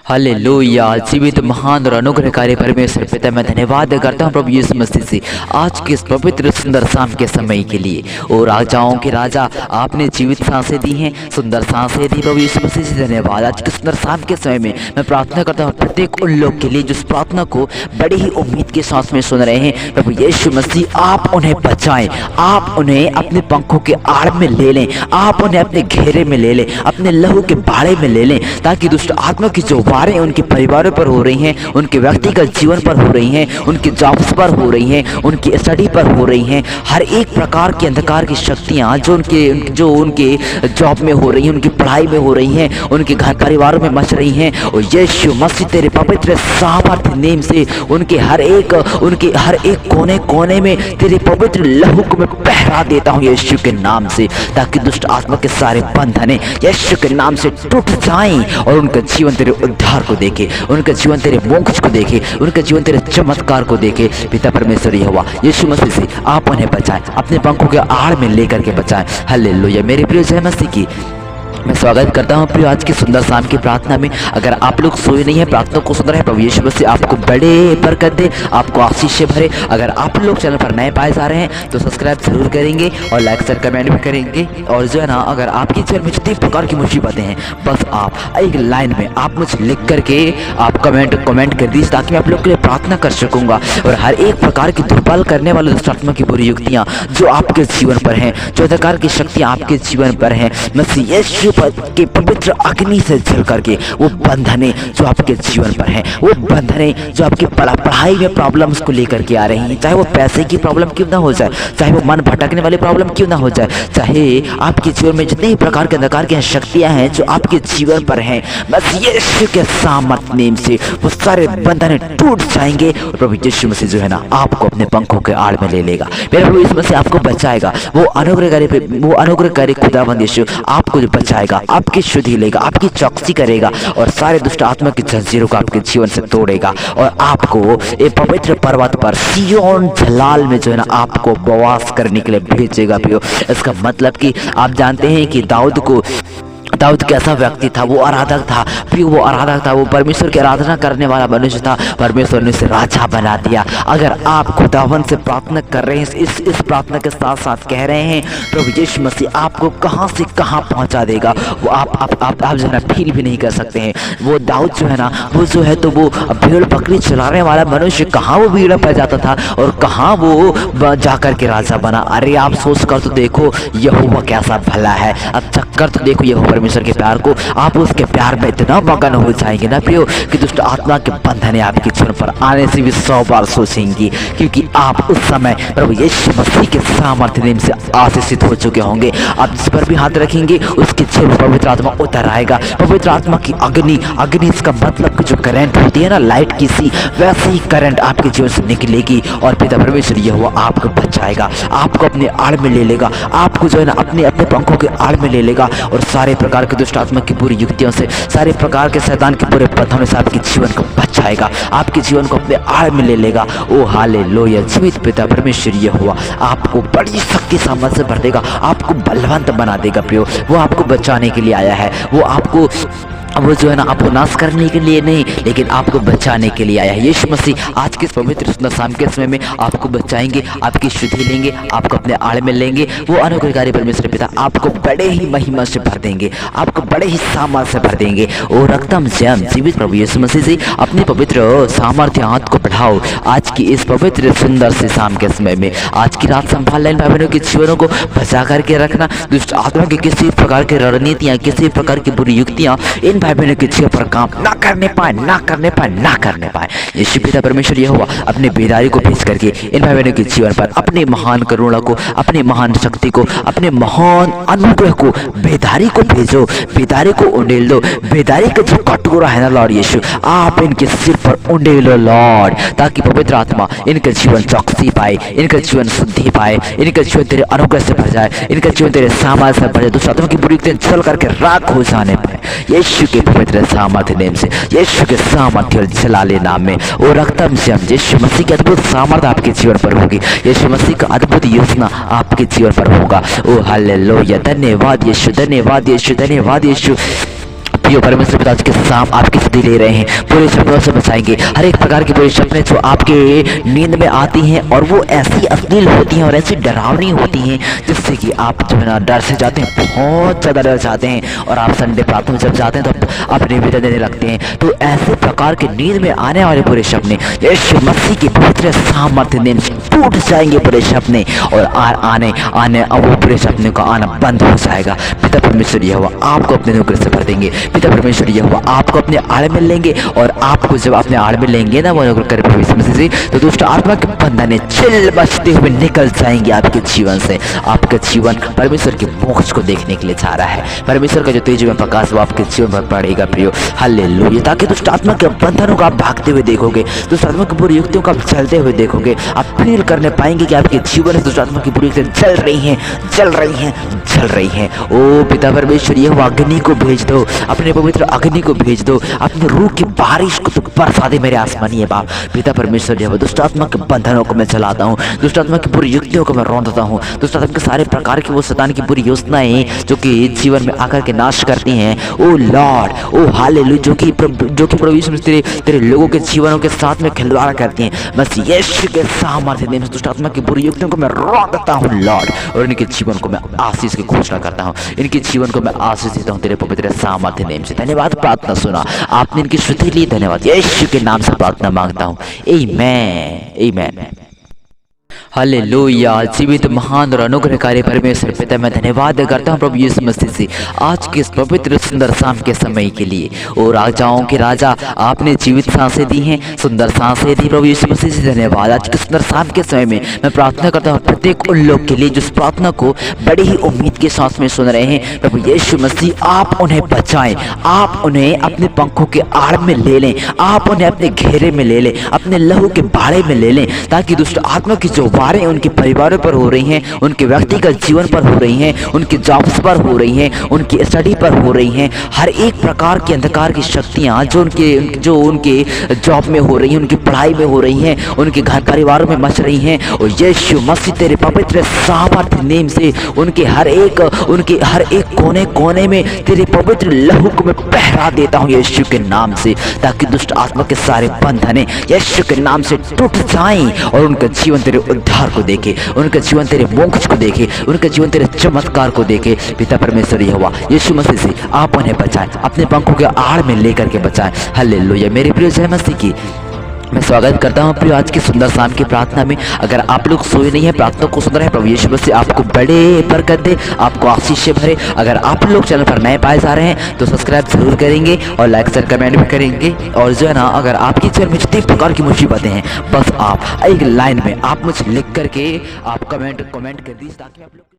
Hallelujah. जीवित महान और अनुग्रहकारी परमेश्वर पिता, मैं धन्यवाद करता हूँ प्रभु यीशु मसीह से आज के इस पवित्र सुंदर शाम के समय के लिए। और राजाओं के राजा, आपने जीवित सांसें दी हैं, सुंदर सांसें दी प्रभु यीशु मसीह से धन्यवाद। आज के सुंदर शाम के समय में मैं प्रार्थना करता हूँ प्रत्येक उन लोग के लिए जो इस प्रार्थना को बड़ी ही उम्मीद के साथ में सुन रहे हैं। प्रभु यीशु मसीह, आप उन्हें बचाएं, आप उन्हें अपने पंखों के आड़ में ले लें, आप उन्हें अपने घेरे में ले लें, अपने लहू के बाड़े में ले लें, ताकि दुष्ट आत्मा की जो वारें उनके परिवारों पर हो रही हैं, उनके व्यक्तिगत जीवन पर हो रही हैं, उनके जॉब्स पर हो रही हैं, उनकी स्टडी पर हो रही हैं, हर एक प्रकार की अंधकार की शक्तियां जो उनके जॉब में हो रही हैं, उनकी पढ़ाई में हो रही हैं, उनके घर परिवारों में मच रही हैं, और यीशु मसीह तेरे पवित्र सामर्थ्य नेम से उनके हर एक कोने कोने में तेरे पवित्र लहू को मैं पहरा देता हूँ यीशु के नाम से, ताकि दुष्ट आत्मा के सारे बंधन यीशु के नाम से टूट जाएं और उनका जीवन तेरे उद्धार को देखे, उनका जीवन तेरे मोक्ष को देखे, उनका जीवन तेरे चमत्कार को देखे। पिता परमेश्वर यहोवा यीशु मसीह से आप उन्हें बचाएं, अपने पंखों के आड़ में लेकर के बचाएं। हालेलुया। मेरे प्रिय जय मसीह की मैं स्वागत करता हूं प्रिय आज की सुंदर शाम की प्रार्थना में। अगर आप लोग सोए नहीं है, प्रार्थना को सुन रहे हैं, प्रभु यीशु मसीह आपको बड़े बरकत दे, आपको आशीष से भरे। अगर आप लोग चैनल पर नए पाए जा रहे हैं तो सब्सक्राइब जरूर करेंगे और लाइक शेयर कमेंट भी करेंगे। और जो है ना, अगर आपके जीवन में जितनी प्रकार की मुसीबतें हैं, बस आप एक लाइन में आप मुझे लिख करके आप कमेंट कर दीजिए, ताकि मैं आप लोग के लिए प्रार्थना कर सकूंगा। और हर एक प्रकार की दुर्बल करने वाले दुष्ट आत्मा की बुरी युक्तियाँ जो आपके जीवन पर हैं, जो अंधकार की शक्तियाँ आपके जीवन पर हैं, मसीह यीशु के पवित्र अग्नि से जल करके वो बंधने जो आपके जीवन पर हैं, वो बंधने जो आपकी पढ़ाई में प्रॉब्लम्स को लेकर के आ रही हैं, चाहे वो पैसे की प्रॉब्लम क्यों ना हो जाए, चाहे वो मन भटकने वाली प्रॉब्लम क्यों ना हो जाए, चाहे आपके जीवन में जितने प्रकार के अंधकार की शक्तियां हैं जो आपके जीवन पर हैं, बस यीशु के सामर्थ्य नेम से वो सारे बंधन टूट जाएंगे। और प्रभु यीशु मसीह जो है ना, आपको अपने पंखों के आड़ में ले लेगा। मेरे प्रभु यीशु मसीह आपको बचाएगा। वो अनुग्रहकारी खुदावंद यीशु आपको जो बचाएगा, आपकी शुद्धि लेगा, आपकी चौकसी करेगा और सारे दुष्ट आत्मा की जंजीरों को आपके जीवन से तोड़ेगा। और आपको एक पवित्र पर्वत पर सिय्योन जलाल में जो है ना, आपको उपवास करने के लिए भेजेगा। प्रियो, इसका मतलब कि आप जानते हैं कि दाऊद कैसा व्यक्ति था, वो आराधक था। फिर वो आराधक था, वो परमेश्वर की आराधना करने वाला मनुष्य था। परमेश्वर ने उसे राजा बना दिया। अगर आप खुदावन से प्रार्थना कर रहे हैं, इस प्रार्थना के साथ साथ कह रहे हैं, प्रभु यीशु मसीह आपको कहां से कहां पहुंचा देगा, वो आप जो है ना फील भी नहीं कर सकते हैं। वो दाऊद जो है ना, वो जो है तो वो भेड़ बकरी चलाने वाला मनुष्य कहाँ वो भीड़ पर जाता था और कहाँ वो जाकर के राजा बना। अरे आप सोच कर तो देखो यहोवा कैसा भला है। अब चक्कर तो देखो यहोवा परमेश्वर के प्यार को, आप उसके प्यार में इतना मगन हो जाएंगे ना प्रियो, कि दुष्ट आत्मा के बंधन आपके जीवन पर आने से भी 100 बार सोचेंगी, क्योंकि आप उस समय प्रभु यीशु मसीह के सामर्थ्य नेम से आशीषित हो चुके होंगे। आप जिस पर भी हाथ रखेंगे उसके जीवन में पवित्र आत्मा उतर आएगा। पवित्र आत्मा की अग्नि इसका मतलब कि जो करंट होती है ना लाइट की सी, वैसे ही करंट आपके जीवन से निकलेगी और पिता परमेश्वर यहोवा आपको बचाएगा, आपको अपने आड़ में ले लेगा, आपको जो है ना अपने पंखों के आड़ में ले लेगा और सारे प्रकार के दुष्ट आत्मा की बुरी युक्तियों से, सारे प्रकार के शैतान के बुरे पथों से आपके जीवन को बचाएगा, आपके जीवन को अपने आड़ में ले लेगा। ओ हालेलुया। जीवित पिता परमेश्वर यहोवा आपको बड़ी शक्ति सामर्थ्य से भर देगा, आपको बलवंत बना देगा। प्रियो, वो आपको बचाने के लिए आया है। वो जो है ना, आपको नाश करने के लिए नहीं, लेकिन आपको बचाने के लिए आया है। यीशु मसीह आज के पवित्र सुंदर शाम के समय में आपको बचाएंगे, आपकी शुद्धि लेंगे, आपको अपने आड़ में लेंगे। वो अनुग्रहकारी परमेश्वर पिता आपको बड़े ही महिमा से भर देंगे, आपको बड़े ही सामर्थ्य से भर देंगे। और रक्तम जम जीवित प्रभु यीशु मसीह से अपने पवित्र सामर्थ्य हाथ को बढ़ाओ आज की इस पवित्र सुंदर से शाम के समय में। आज की रात संभाल लें, भाई बहनों के जीवनों को बचा करके रखना। दुष्ट आत्मा की किसी प्रकार की रणनीतियां, किसी प्रकार की बुरी युक्तियां इन भाई बहनों के जीवन पर काम ना करने पाए। यीशु पिता परमेश्वर यहोवा अपने बेदारी को भेज करके इन भाई बहनों के जीवन पर अपने महान करुणा को, अपने महान शक्ति को, अपने महान अनुग्रह को, बेदारी को भेजो, बेदारी को उंडेल दो। बेदारी का जो कटोरा है ना लॉर्ड यीशु, आप इनके सिर पर उंडेलो लॉर्ड, ताकि पवित्र आत्मा इनका जीवन चौकसी पाए, इनका जीवन शुद्धि पाए, इनका जीवन तेरे अनुग्रह से भर जाए, इनका जीवन तेरे सामर्थ्य से भर जाए, दुष्ट आत्मा की बुरी युक्तियां जल करके राख हो जाने पाए। यीशु के पवित्र सामर्थ्य नेम से, यीशु के सामर्थ्य और जलाले नाम में और रक्तम से हम यीशु मसीह की अद्भुत सामर्थ्य आपके जीवन पर होगी, यीशु मसीह का अद्भुत योजना आपके जीवन पर होगा। ओ हालेलुया। धन्यवाद यीशु, धन्यवाद यीशु, धन्यवाद यीशु। प्रिय परमेश्वर पिता आज के शाम आपकी स्तुति ले रहे हैं, पूरे सपनों से बचाएंगे। हर एक प्रकार के बुरे सपने जो आपके नींद में आती हैं और वो ऐसी अश्लील होती हैं और ऐसी डरावनी होती हैं जिससे कि आप जो है ना डर से जाते हैं, बहुत ज़्यादा डर जाते हैं और आप संडे प्रार्थना जब जाते हैं तो आप निवेदन देने लगते हैं। तो ऐसे प्रकार के नींद में आने वाले बुरे सपने यीशु मसीह के पवित्र सामर्थ्य नाम से टूट जाएंगे बुरे सपने, और आने वो बुरे सपने का आना बंद हो जाएगा। पिता परमेश्वर यहोवा आपको अपने नौकर से भर देंगे। पिता परमेश्वर यहोवा आपको अपने आड़ में लेंगे, और आपको जब अपने आड़ में लेंगे ना वो नौकर करे प्रभु मसीह से, तो दुष्ट आत्मा के बंधन चिल बचते हुए निकल जाएंगे आपके जीवन से। आपका जीवन परमेश्वर के मोक्ष को देखने के लिए जा रहा है। परमेश्वर का जो तेज में प्रकाश वो आपके जीवन पर पड़ेगा प्रियो, हालेलुया। ताकि दुष्ट आत्मा के बंधनों को आप भागते हुए देखोगे, दुष्ट आत्मा की बुरी युक्तियों को आप चलते हुए देखोगे। आप फील करने पाएंगे कि आपके जीवन में दुष्ट आत्मा की बुरी युक्तियां चल रही हैं, चल रही हैं, चल रही हैं। ओ पिता परमेश्वर यहोवा अग्नि को भेज दो, अपने पवित्र अग्नि को भेज दो, अपने रूह की बारिश को तो बरसा दे मेरे आसमानी बाप। पिता परमेश्वर यहोवा दुष्ट आत्मा के बंधनों को मैं चलाता हूँ, दुष्ट आत्मा की बुरी युक्तियों को मैं रौंदता हूँ, दुष्ट आत्मा के सारे प्रकार की वो शैतान की बुरी योजनाएं जो कि जीवन में आकर के नाश करती हैं। ओ लॉर्ड, ओ हालेलुया, जो कि प्रभु यीशु मसीह तेरे लोगों के जीवनों के साथ में खिलवाड़ करती हैं, बस यीशु के सामर्थ्य में दुष्ट आत्मा की बुरी युक्तियों को मैं रौंदता हूँ लॉर्ड, और इनके जीवन को मैं आशीष की घोषणा करता हूँ, इनके जीवन को मैं आशीष देता हूँ तेरे पवित्र सामर्थ्य नाम से। धन्यवाद, प्रार्थना सुना आपने, इनकी स्तुति ली, धन्यवाद। यीशु के नाम से प्रार्थना मांगता हूँ, आमीन, आमीन। हालेलुया। जीवित महान और अनुग्रहकारी परमेश्वर पिता मैं धन्यवाद करता हूँ प्रभु यीशु मसीह से आज के इस पवित्र सुंदर शाम के समय के लिए। और राजाओं के राजा आपने जीवित सांसें दी हैं, सुंदर सांसें दी प्रभु यीशु मसीह से धन्यवाद। आज के सुंदर शाम के समय में मैं प्रार्थना करता हूँ प्रत्येक उन लोग के लिए जो इस प्रार्थना को बड़ी ही उम्मीद के साथ में सुन रहे हैं। प्रभु यीशु मसीह आप उन्हें बचाएं, आप उन्हें अपने पंखों के आड़ में ले लें, आप उन्हें अपने घेरे में ले लें, अपने लहू के बाड़े में ले लें, ताकि दुष्ट आत्मा की जो वारें उनके परिवारों पर हो रही हैं, उनके व्यक्तिगत जीवन पर हो रही हैं, उनके जॉब्स पर हो रही हैं, उनकी स्टडी पर हो रही हैं, हर एक प्रकार की अंधकार की शक्तियां जो उनके जॉब में हो रही हैं, उनकी पढ़ाई में हो रही हैं, उनके घर परिवारों में मच रही हैं, और यीशु मसीह तेरे पवित्र सामर्थ्य नाम से उनके हर एक कोने कोने में तेरे पवित्र लहू को मैं पहरा देता हूँ यीशु के नाम से, ताकि दुष्ट आत्मा के सारे बंधन यीशु के नाम से टूट जाएं और उनका जीवन तेरे उद्धार को देखे, उनका जीवन तेरे मोक्ष को देखे, उनका जीवन तेरे चमत्कार को देखे। पिता परमेश्वर यहोवा यीशु मसीह से आप उन्हें बचाएं, अपने पंखों के आड़ में लेकर के बचाएं। हालेलुया। मेरे प्रिय जय मसीह की मैं स्वागत करता हूँ प्रिय आज की सुंदर शाम की प्रार्थना में। अगर आप लोग सोए नहीं है, प्रार्थना को सुन रहे हैं, प्रभु यीशु मसीह आपको बड़े बरकत दे, आपको आशीष से भरे। अगर आप लोग चैनल पर नए पाए जा रहे हैं तो सब्सक्राइब जरूर करेंगे और लाइक शेयर कमेंट भी करेंगे। और जो है ना, अगर आपकी जीवन में जितनी प्रकार की मुसीबतें हैं, बस आप एक लाइन में आप मुझे लिख करके आप कमेंट कर दीजिए, ताकि आप लोग